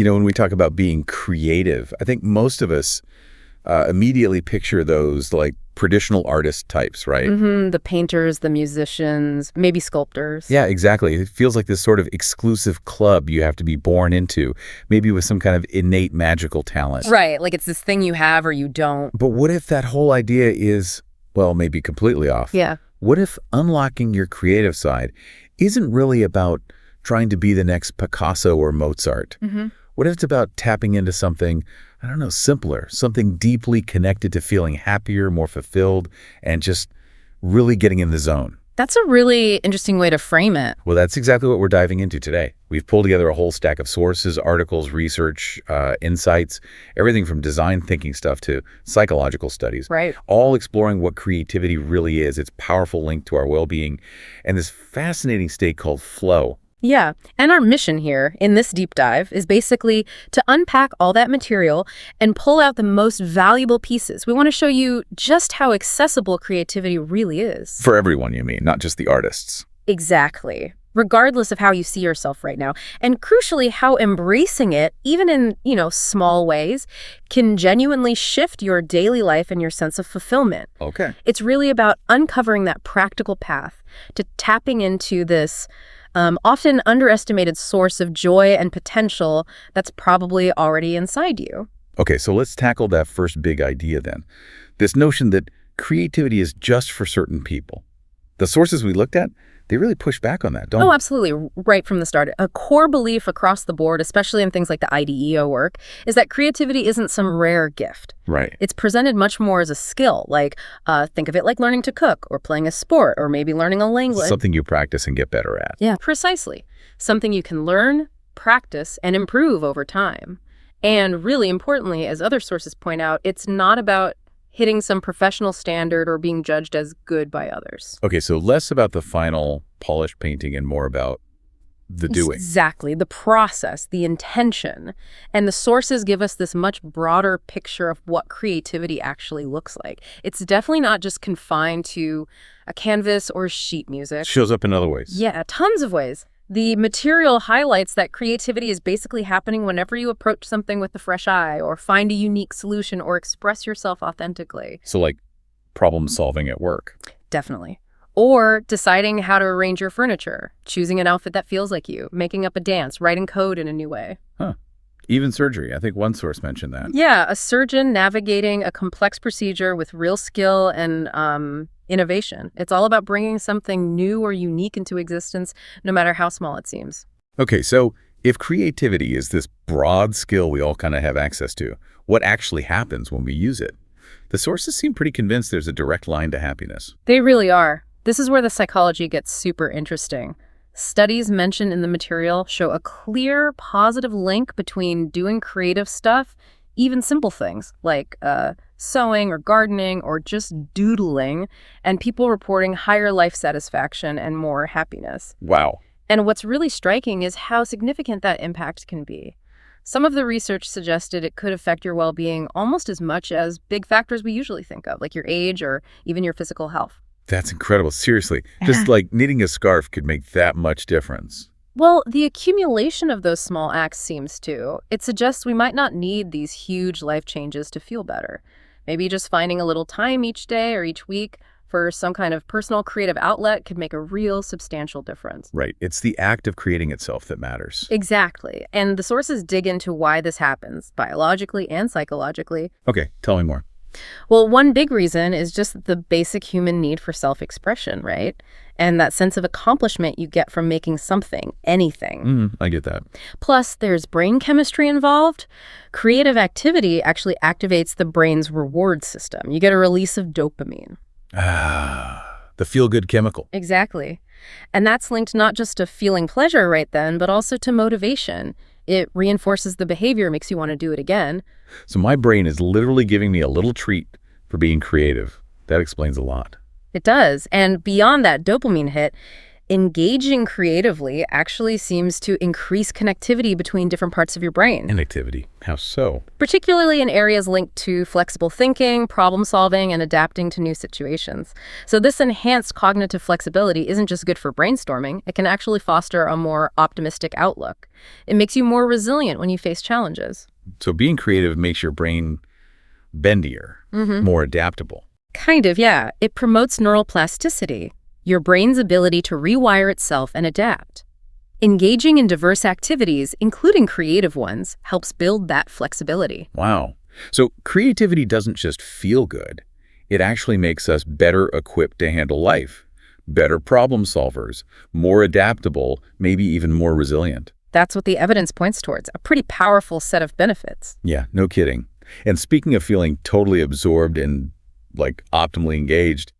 When we talk about being creative, I think most of us immediately picture those like traditional artist types, right? The painters, the musicians, maybe sculptors. Yeah, exactly. It feels like this sort of exclusive club you have to be born into, maybe with some kind of innate magical talent. Right, like it's this thing you have or you don't. But what if that whole idea is, well, maybe completely off? Yeah. What if unlocking your creative side isn't really about trying to be the next Picasso or Mozart? What if it's about tapping into something, I don't know, simpler, something deeply connected to feeling happier, more fulfilled, and just really getting in the zone? That's a really interesting way to frame it. Well, that's exactly what we're diving into today. We've pulled together a whole stack of sources, articles, research, insights, everything from design thinking stuff to psychological studies. Right. All exploring what creativity really is, its powerful link to our well-being, and this fascinating state called flow. Yeah, and our mission here in this deep dive is basically to unpack all that material and pull out the most valuable pieces. We want to show you just how accessible creativity really is. For everyone, you mean, not just the artists. Exactly. Regardless of how you see yourself right now. And crucially, how embracing it, even in, small ways, can genuinely shift your daily life and your sense of fulfillment. Okay. It's really about uncovering that practical path to tapping into this often underestimated source of joy and potential that's probably already inside you. Okay, so let's tackle that first big idea then. This notion that creativity is just for certain people. The sources we looked at, they really push back on that, don't they? Oh, absolutely. Right from the start. A core belief across the board, especially in things like the IDEO work, is that creativity isn't some rare gift. Right. It's presented much more as a skill, like think of it like learning to cook or playing a sport or maybe learning a language. Something you practice and get better at. Yeah, precisely. Something you can learn, practice, and improve over time. And really importantly, as other sources point out, it's not about hitting some professional standard or being judged as good by others. Okay, so less about the final polished painting and more about the doing. Exactly. The process, the intention. And the sources give us this much broader picture of what creativity actually looks like. It's definitely not just confined to a canvas or sheet music. Shows up in other ways. Yeah, tons of ways. The material highlights that creativity is basically happening whenever you approach something with a fresh eye or find a unique solution or express yourself authentically. So like problem solving at work. Definitely. Or deciding how to arrange your furniture, choosing an outfit that feels like you, making up a dance, writing code in a new way. Huh. Even surgery. I think one source mentioned that. Yeah, a surgeon navigating a complex procedure with real skill and innovation. It's all about bringing something new or unique into existence, no matter how small it seems. Okay, so if creativity is this broad skill we all kind of have access to, what actually happens when we use it? The sources seem pretty convinced there's a direct line to happiness. They really are. This is where the psychology gets super interesting. Studies mentioned in the material show a clear positive link between doing creative stuff, even simple things like sewing or gardening or just doodling, and people reporting higher life satisfaction and more happiness. Wow. And what's really striking is how significant that impact can be. Some of the research suggested it could affect your well-being almost as much as big factors we usually think of, like your age or even your physical health. That's incredible. Seriously. Just like knitting a scarf could make that much difference. Well, the accumulation of those small acts seems to. It suggests we might not need these huge life changes to feel better. Maybe just finding a little time each day or each week for some kind of personal creative outlet could make a real substantial difference. Right. It's the act of creating itself that matters. Exactly. And the sources dig into why this happens, biologically and psychologically. Okay, tell me more. Well, one big reason is just the basic human need for self-expression, right? And that sense of accomplishment you get from making something, anything. I get that. Plus, there's brain chemistry involved. Creative activity actually activates the brain's reward system. You get a release of dopamine. The feel-good chemical. Exactly. And that's linked not just to feeling pleasure right then, but also to motivation. It reinforces the behavior, makes you want to do it again. So my brain is literally giving me a little treat for being creative. That explains a lot. It does. And beyond that dopamine hit, Engaging creatively actually seems to increase connectivity between different parts of your brain, Connectivity. How so? particularly in areas linked to flexible thinking, problem solving, and adapting to new situations. So this enhanced cognitive flexibility isn't just good for brainstorming, it can actually foster a more optimistic outlook. It makes you more resilient when you face challenges. So being creative makes your brain bendier, more adaptable. Kind of, yeah. It promotes neural plasticity, your brain's ability to rewire itself and adapt. Engaging in diverse activities, including creative ones, helps build that flexibility. Wow. So creativity doesn't just feel good. It actually makes us better equipped to handle life, better problem solvers, more adaptable, maybe even more resilient. That's what the evidence points towards, a pretty powerful set of benefits. Yeah, no kidding. And speaking of feeling totally absorbed and optimally engaged,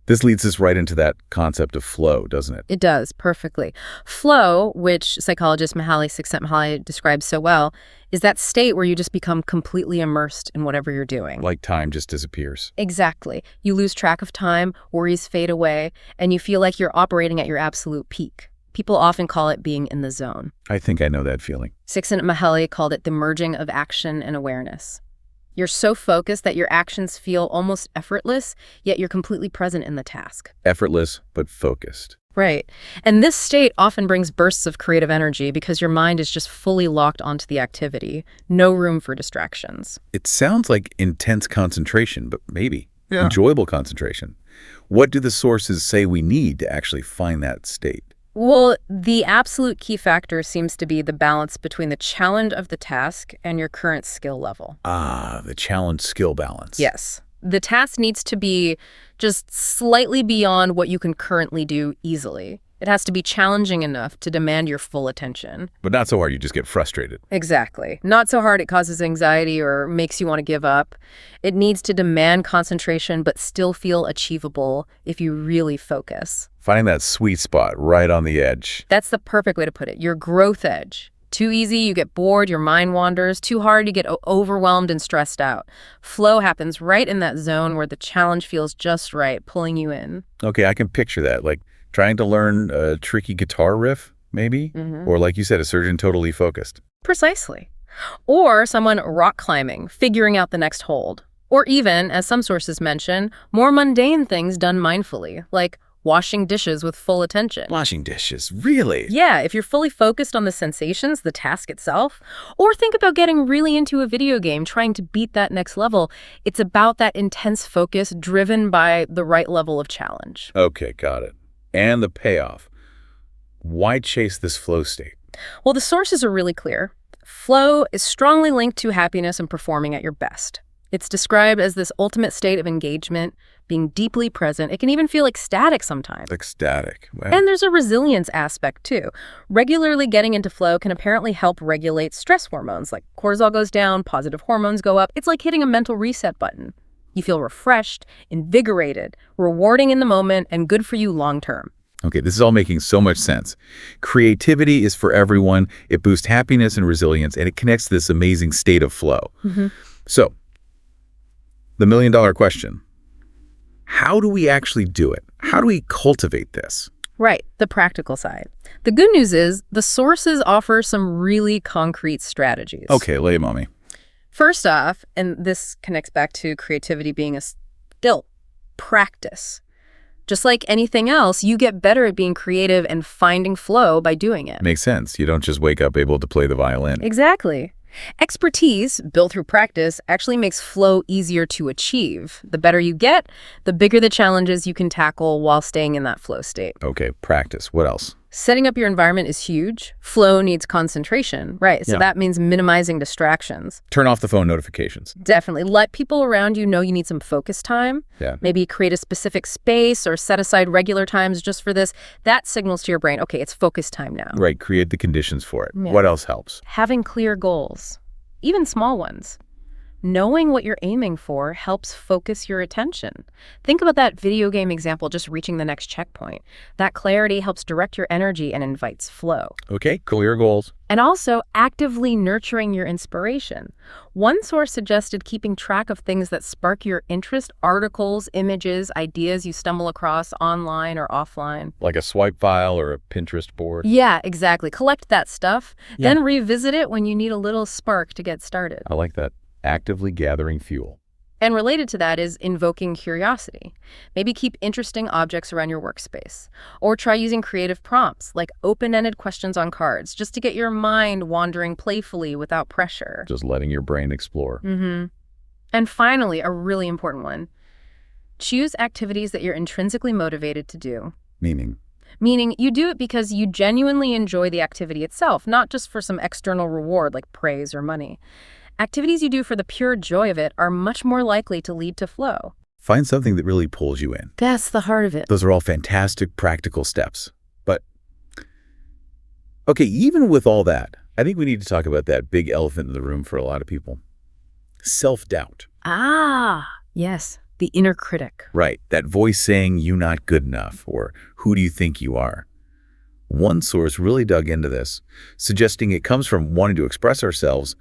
this leads us right into that concept of flow, doesn't it? It does, perfectly. Flow, which psychologist Mihaly Csikszentmihalyi describes so well, is that state where you just become completely immersed in whatever you're doing. Like time just disappears. Exactly. You lose track of time, worries fade away, and you feel like you're operating at your absolute peak. People often call it being in the zone. I think I know that feeling. Csikszentmihalyi called it the merging of action and awareness. You're so focused that your actions feel almost effortless, yet you're completely present in the task. Effortless, but focused. Right. And this state often brings bursts of creative energy because your mind is just fully locked onto the activity. No room for distractions. It sounds like intense concentration, but maybe enjoyable concentration. What do the sources say we need to actually find that state? Well, the absolute key factor seems to be the balance between the challenge of the task and your current skill level. Ah, the challenge-skill balance. Yes. The task needs to be just slightly beyond what you can currently do easily. It has to be challenging enough to demand your full attention. But not so hard you just get frustrated. Exactly. Not so hard it causes anxiety or makes you want to give up. It needs to demand concentration but still feel achievable if you really focus. Finding that sweet spot right on the edge. That's the perfect way to put it. Your growth edge. Too easy, you get bored, your mind wanders. Too hard, you get overwhelmed and stressed out. Flow happens right in that zone where the challenge feels just right, pulling you in. Okay, I can picture that. Like trying to learn a tricky guitar riff, maybe? Or like you said, a surgeon totally focused. Precisely. Or someone rock climbing, figuring out the next hold. Or even, as some sources mention, more mundane things done mindfully, like washing dishes with full attention. Washing dishes, really? Yeah, if you're fully focused on the sensations, the task itself, or think about getting really into a video game, trying to beat that next level, it's about that intense focus driven by the right level of challenge. Okay, got it. And the payoff. Why chase this flow state? Well, the sources are really clear. Flow is strongly linked to happiness and performing at your best. It's described as this ultimate state of engagement, being deeply present. It can even feel ecstatic sometimes. Ecstatic. Wow. And there's a resilience aspect, too. Regularly getting into flow can apparently help regulate stress hormones, like cortisol goes down, positive hormones go up. It's like hitting a mental reset button. You feel refreshed, invigorated, rewarding in the moment, and good for you long term. Okay, this is all making so much sense. Creativity is for everyone. It boosts happiness and resilience, and it connects to this amazing state of flow. So, the million-dollar question. How do we actually do it? How do we cultivate this? Right, the practical side. The good news is the sources offer some really concrete strategies. Okay, lay them on me. First off, and this connects back to creativity being a skill, practice. Just like anything else, you get better at being creative and finding flow by doing it. Makes sense. You don't just wake up able to play the violin. Exactly. Expertise, built through practice, actually makes flow easier to achieve. The better you get, the bigger the challenges you can tackle while staying in that flow state. Okay, practice. What else? Setting up your environment is huge. Flow needs concentration, right? So that means minimizing distractions. Turn off the phone notifications. Definitely. Let people around you know you need some focus time. Yeah. Maybe create a specific space or set aside regular times just for this. That signals to your brain, okay, it's focus time now. Right, create the conditions for it. Yeah. What else helps? Having clear goals, even small ones. Knowing what you're aiming for helps focus your attention. Think about that video game example, just reaching the next checkpoint. That clarity helps direct your energy and invites flow. Okay, clear goals. And also actively nurturing your inspiration. One source suggested keeping track of things that spark your interest, articles, images, ideas you stumble across online or offline. Like a swipe file or a Pinterest board. Yeah, exactly. Collect that stuff, then revisit it when you need a little spark to get started. I like that. Actively gathering fuel. And related to that is invoking curiosity. Maybe keep interesting objects around your workspace. Or try using creative prompts, like open-ended questions on cards, just to get your mind wandering playfully without pressure. Just letting your brain explore. And finally, a really important one. Choose activities that you're intrinsically motivated to do. Meaning You do it because you genuinely enjoy the activity itself, not just for some external reward like praise or money. Activities you do for the pure joy of it are much more likely to lead to flow. find something that really pulls you in. That's the heart of it. Those are all fantastic practical steps. But, okay, even with all that, I think we need to talk about that big elephant in the room for a lot of people. Self-doubt. Ah, yes, the inner critic. Right, that voice saying you're not good enough, or who do you think you are? One source really dug into this, suggesting it comes from wanting to express ourselves,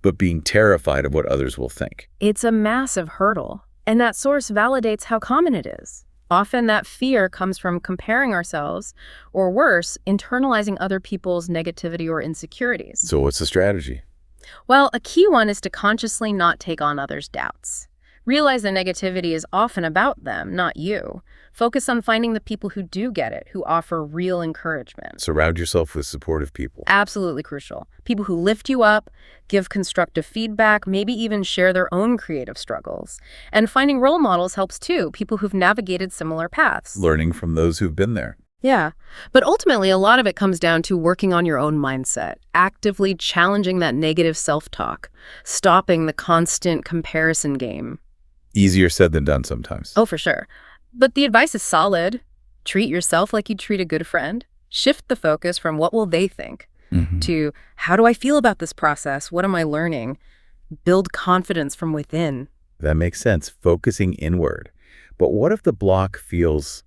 but being terrified of what others will think. It's a massive hurdle, and that source validates how common it is. Often that fear comes from comparing ourselves, or worse, internalizing other people's negativity or insecurities. So what's the strategy? Well, a key one is to consciously not take on others' doubts. Realize that negativity is often about them, not you. Focus on finding the people who do get it, who offer real encouragement. Surround yourself with supportive people. Absolutely crucial. People who lift you up, give constructive feedback, maybe even share their own creative struggles. And finding role models helps too, people who've navigated similar paths. Learning from those who've been there. Yeah, but ultimately a lot of it comes down to working on your own mindset, actively challenging that negative self-talk, stopping the constant comparison game. Easier said than done sometimes. Oh, for sure. But the advice is solid. Treat yourself like you'd treat a good friend. Shift the focus from what will they think to how do I feel about this process? What am I learning? Build confidence from within. That makes sense, focusing inward. But what if the block feels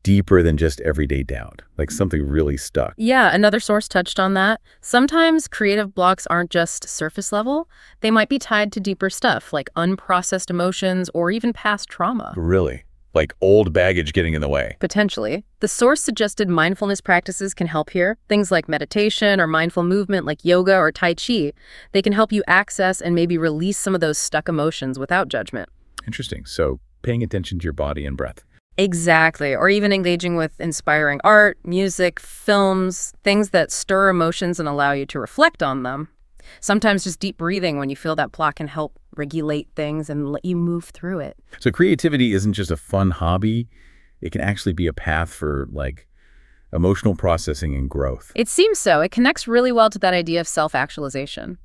deeper than just everyday doubt, like something really stuck? Yeah, another source touched on that. Sometimes creative blocks aren't just surface level. They might be tied to deeper stuff like unprocessed emotions or even past trauma. Really? Like old baggage getting in the way? Potentially. The source suggested mindfulness practices can help here. Things like meditation or mindful movement like yoga or Tai Chi. They can help you access and maybe release some of those stuck emotions without judgment. Interesting. So paying attention to your body and breath. Exactly. Or even engaging with inspiring art, music, films, things that stir emotions and allow you to reflect on them. Sometimes just deep breathing when you feel that block can help regulate things and let you move through it. So creativity isn't just a fun hobby. It can actually be a path for like emotional processing and growth. It seems so. It connects really well to that idea of self-actualization.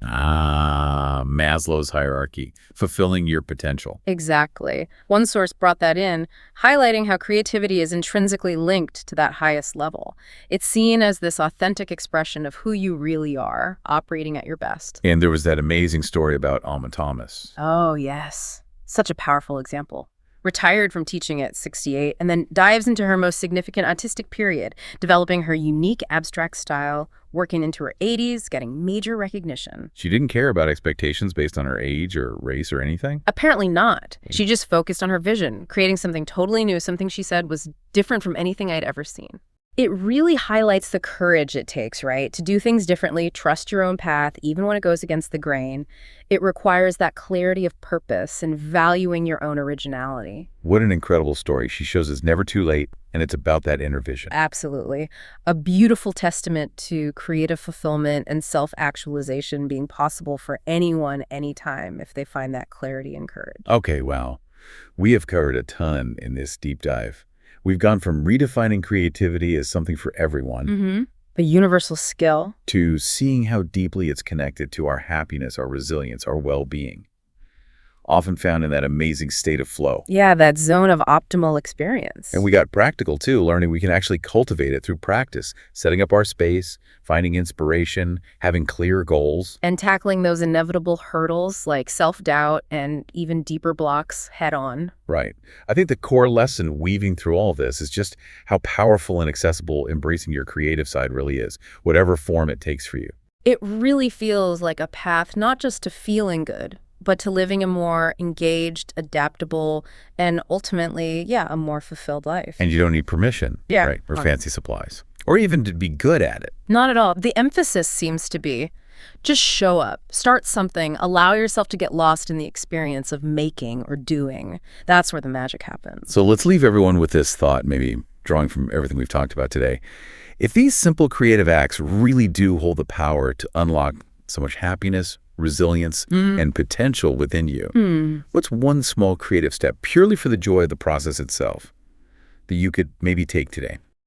Ah, Maslow's hierarchy, fulfilling your potential. Exactly. One source brought that in, highlighting how creativity is intrinsically linked to that highest level. It's seen as this authentic expression of who you really are, operating at your best. And there was that amazing story about Alma Thomas. Oh, yes. Such a powerful example. Retired from teaching at 68 and then dives into her most significant artistic period, developing her unique abstract style, working into her 80s, getting major recognition. She didn't care about expectations based on her age or race or anything? Apparently not. She just focused on her vision, creating something totally new, something she said was different from anything I'd ever seen. It really highlights the courage it takes, right? To do things differently, trust your own path, even when it goes against the grain. It requires that clarity of purpose and valuing your own originality. What an incredible story. She shows it's never too late, and it's about that inner vision. Absolutely. A beautiful testament to creative fulfillment and self-actualization being possible for anyone, anytime, if they find that clarity and courage. Okay, wow. We have covered a ton in this deep dive. We've gone from redefining creativity as something for everyone A universal skill. to seeing how deeply it's connected to our happiness, our resilience, our well-being. often found in that amazing state of flow. Yeah, that zone of optimal experience. And we got practical, too, learning we can actually cultivate it through practice, setting up our space, finding inspiration, having clear goals. And tackling those inevitable hurdles like self-doubt and even deeper blocks head on. Right. I think the core lesson weaving through all this is just how powerful and accessible embracing your creative side really is, whatever form it takes for you. It really feels like a path not just to feeling good, but to living a more engaged, adaptable, and ultimately, yeah, a more fulfilled life. And you don't need permission, Yeah. right, or fancy supplies, or even to be good at it. Not at all. The emphasis seems to be just show up, start something, allow yourself to get lost in the experience of making or doing. That's where the magic happens. So let's leave everyone with this thought, maybe drawing from everything we've talked about today. If these simple creative acts really do hold the power to unlock so much happiness, resilience, and potential within you, what's one small creative step purely for the joy of the process itself that you could maybe take today?